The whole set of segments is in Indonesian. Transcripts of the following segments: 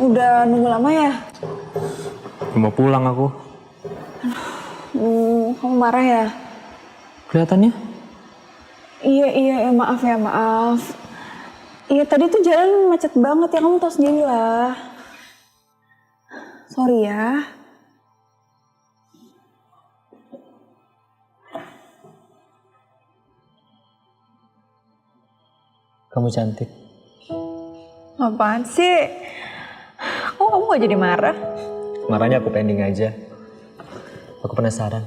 Udah nunggu lama ya? Mau pulang aku. Kamu marah ya? Kelihatannya? Iya, maaf ya, maaf. Iya, tadi tuh jalan macet banget ya, kamu tahu sendiri lah. Sorry ya. Kamu cantik. Apaan sih? Kok kamu gak jadi marah? Marahnya aku pending aja. Aku penasaran.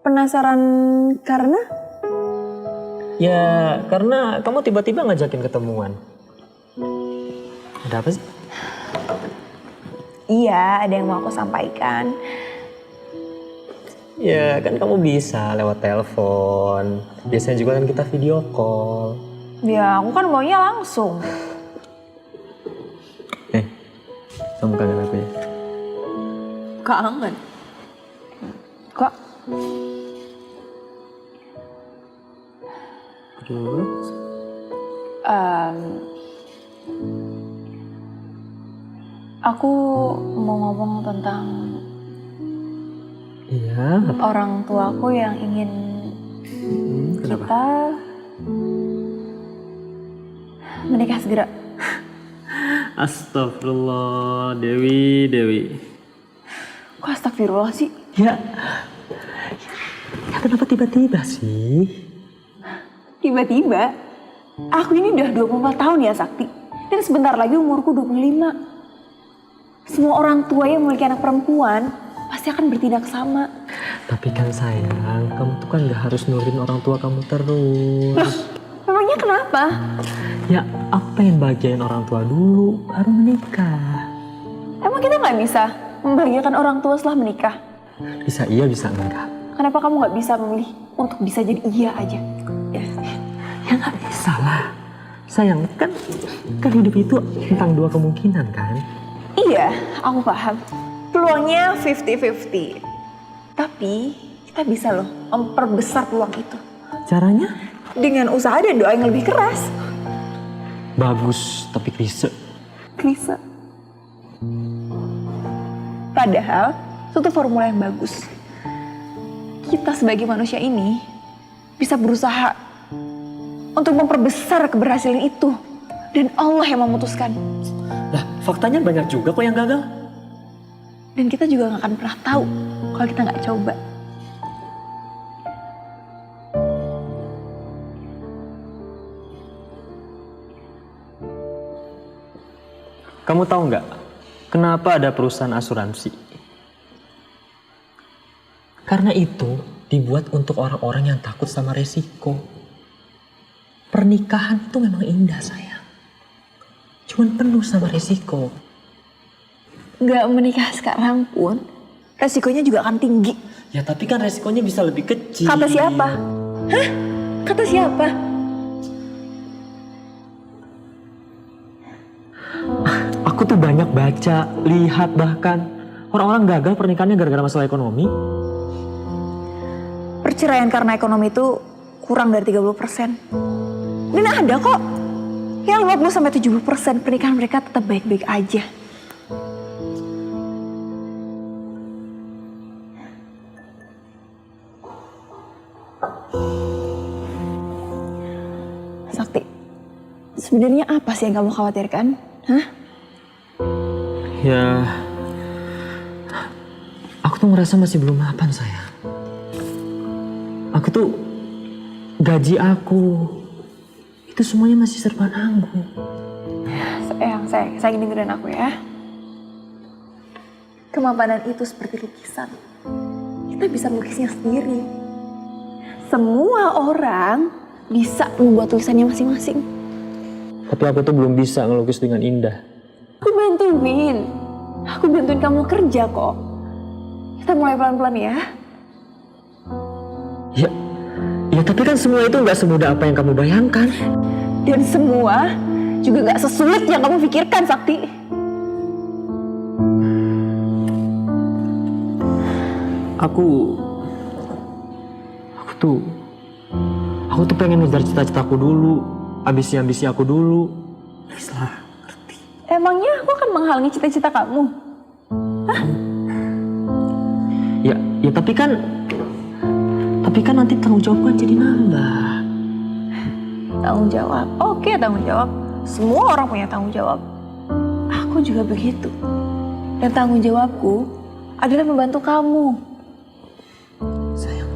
Penasaran karena? Ya, karena kamu tiba-tiba ngajakin ketemuan. Ada apa sih? Iya, ada yang mau aku sampaikan. Ya, kan kamu bisa lewat telepon. Biasanya juga kan kita video call. Ya, aku kan maunya langsung. Kamu kangen aku ya? Kangen? Kok? Terus? Aku mau ngomong tentang orang tuaku yang ingin kita menikah segera. Astagfirullah, Dewi. Kok astagfirullah sih? Ya kenapa tiba-tiba sih? Tiba-tiba? Aku ini udah 24 tahun ya, Sakti. Dan sebentar lagi umurku 25. Semua orang tua yang memiliki anak perempuan pasti akan bertindak sama. Tapi kan sayang, kamu tuh kan gak harus nurutin orang tua kamu terus. Loh, memangnya kenapa? Ya, aku pengen bahagiain orang tua dulu, baru menikah. Emang kita gak bisa membahagiakan orang tua setelah menikah? Bisa iya, bisa enggak. Kenapa kamu gak bisa memilih untuk bisa jadi iya aja? Ya gak bisa lah. Sayang, kan hidup itu tentang dua kemungkinan kan? Iya, aku paham. Peluangnya 50-50. Tapi kita bisa loh memperbesar peluang itu. Caranya? Dengan usaha dan doa yang lebih keras. Bagus, tapi klise. Klise. Padahal, itu formula yang bagus. Kita sebagai manusia ini bisa berusaha untuk memperbesar keberhasilan itu. Dan Allah yang memutuskan. Lah, faktanya banyak juga kok yang gagal. Dan kita juga gak akan pernah tahu kalau kita gak coba. Kamu tahu nggak kenapa ada perusahaan asuransi? Karena itu dibuat untuk orang-orang yang takut sama resiko. Pernikahan itu memang indah, sayang. Cuman penuh sama resiko. Gak menikah sekarang pun resikonya juga akan tinggi. Ya tapi kan resikonya bisa lebih kecil. Kata siapa? Hah? Kata siapa? Aku tuh banyak baca, lihat bahkan orang-orang gagal pernikahannya gara-gara masalah ekonomi. Perceraian karena ekonomi itu kurang dari 30%. Dan ada kok yang 50-70% pernikahan mereka tetap baik-baik aja. Sakti, sebenarnya apa sih yang kamu khawatirkan? Hah? Ya, aku tuh ngerasa masih belum mapan, sayang. Aku tuh, gaji aku, itu semuanya masih serba nanggung. Sayang dengerin aku ya. Kemapanan itu seperti lukisan. Kita bisa melukisnya sendiri. Semua orang bisa membuat tulisannya masing-masing. Tapi aku tuh belum bisa ngelukis dengan indah. Aku bantuin kamu kerja kok. Kita mulai pelan-pelan ya. Ya tapi kan semua itu nggak semudah apa yang kamu bayangkan. Dan semua juga nggak sesulit yang kamu pikirkan, Sakti. Aku tuh pengen ngejar cita-citaku dulu, ambisi aku dulu. Please lah, ngerti. aku akan menghalangi cita-cita kamu. Ya tapi kan nanti tanggung jawab kan jadi nambah. Tanggung jawab? Oke, tanggung jawab. Semua orang punya tanggung jawab. Aku juga begitu. Dan tanggung jawabku adalah membantu kamu. Sayang,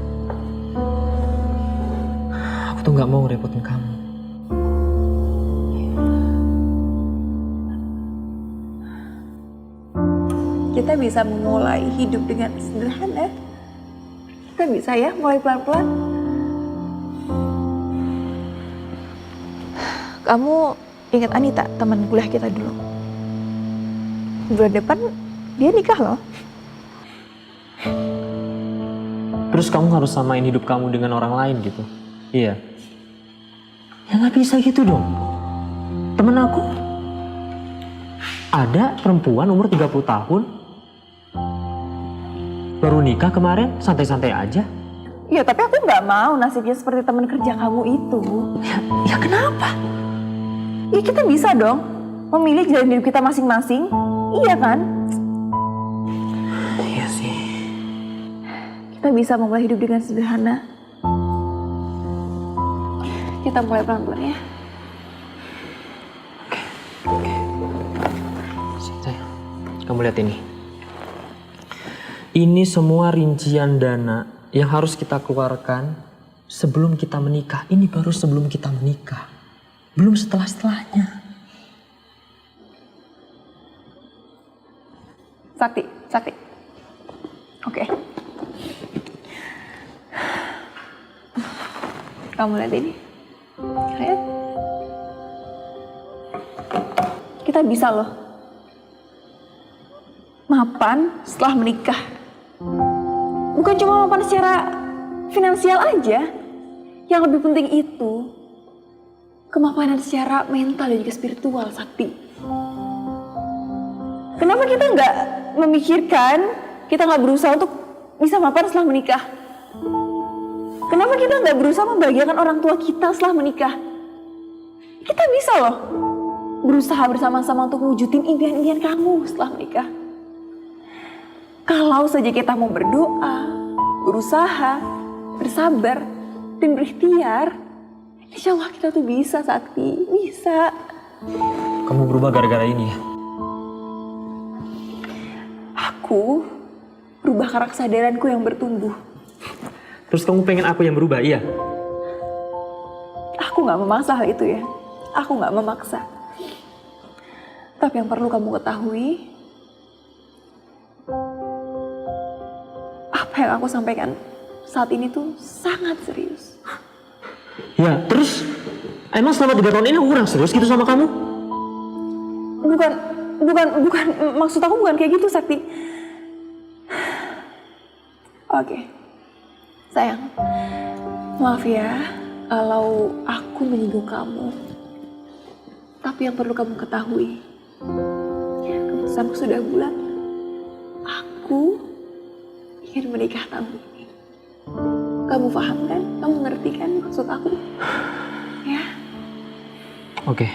aku tuh gak mau repotin kamu. Kita bisa memulai hidup dengan sederhana. Kita bisa ya, mulai pelan-pelan. Kamu ingat Anita, teman kuliah kita dulu? Bulan depan dia nikah loh. Terus kamu harus samain hidup kamu dengan orang lain gitu? Iya. Ya gak bisa gitu dong. Temen aku ada perempuan umur 30 tahun baru nikah kemarin, santai-santai aja. Ya tapi aku nggak mau nasibnya seperti teman kerja kamu itu. Ya kenapa? Ya kita bisa dong memilih jalan hidup kita masing-masing. Iya kan? Iya sih. Kita bisa memulai hidup dengan sederhana. Kita mulai pelan-pelan ya. Oke. Sayang, kamu lihat ini. Ini semua rincian dana yang harus kita keluarkan sebelum kita menikah. Ini baru sebelum kita menikah. Belum setelah-setelahnya. Sakti. Oke. Kamu lihat ini. Lihat. Kita bisa loh mapan setelah menikah. Bukan cuma mapan secara finansial aja. Yang lebih penting itu kemapanan secara mental dan juga spiritual, Sakti. Kenapa kita nggak memikirkan, kita nggak berusaha untuk bisa mapan setelah menikah? Kenapa kita nggak berusaha membahagiakan orang tua kita setelah menikah? Kita bisa loh berusaha bersama-sama untuk wujudin impian-impian kamu setelah menikah. Kalau saja kita mau berdoa, berusaha, bersabar, dan berikhtiar, insya Allah kita tuh bisa, Sakti. Bisa. Kamu berubah gara-gara ini ya? Aku berubah karena kesadaranku yang bertumbuh. Terus kamu pengen aku yang berubah, iya? Aku gak memaksa hal itu ya. Aku gak memaksa. Tapi yang perlu kamu ketahui, apa yang aku sampaikan saat ini tuh sangat serius. Ya, terus emang selama 3 tahun ini aku kurang serius gitu sama kamu? Bukan, maksud aku bukan kayak gitu, Sakti. Oke, sayang, maaf ya kalau aku menyinggung kamu. Tapi yang perlu kamu ketahui, keputusanku sudah bulat. Aku ingin menikah tahun ini. Kamu paham kan? Kamu ngerti kan maksud aku? Ya. Oke,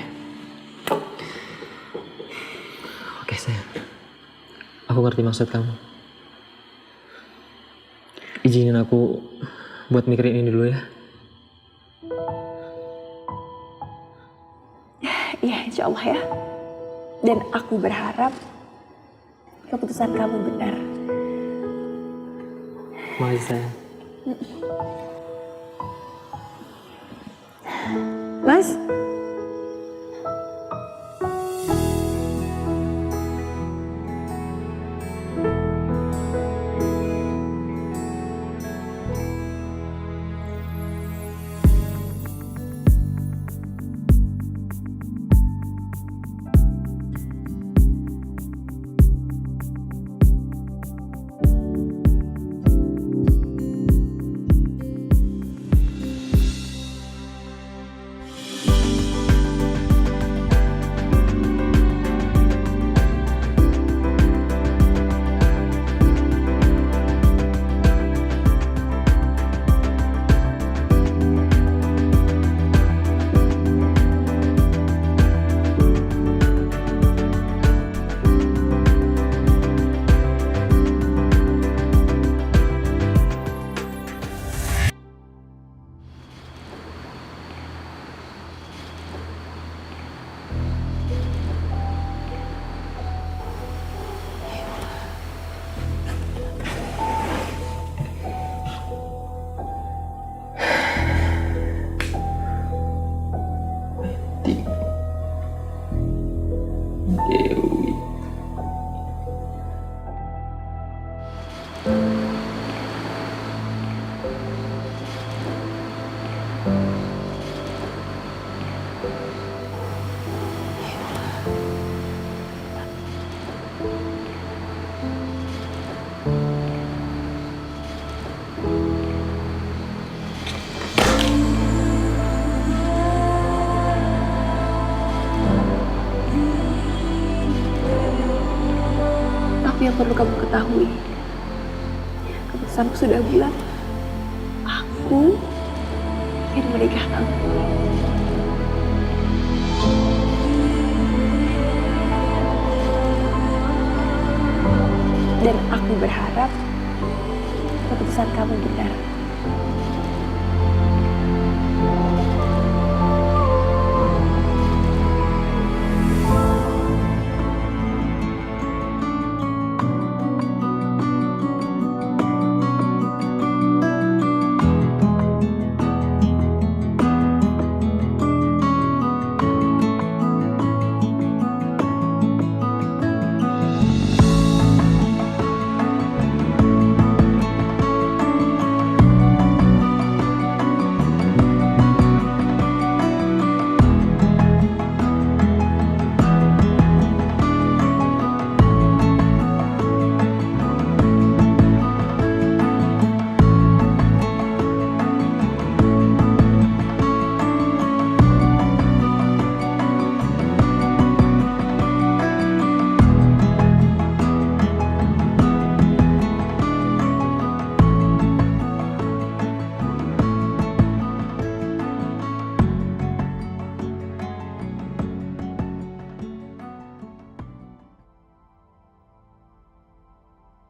sayang. Aku ngerti maksud kamu. Izinin aku buat mikirin ini dulu ya. Iya, insya Allah ya. Dan aku berharap keputusan kamu benar. Makasih sayang. Mas, perlu kamu ketahui, keputusanku sudah bulat. Aku ingin menikah kamu. Dan aku berharap keputusan kamu benar.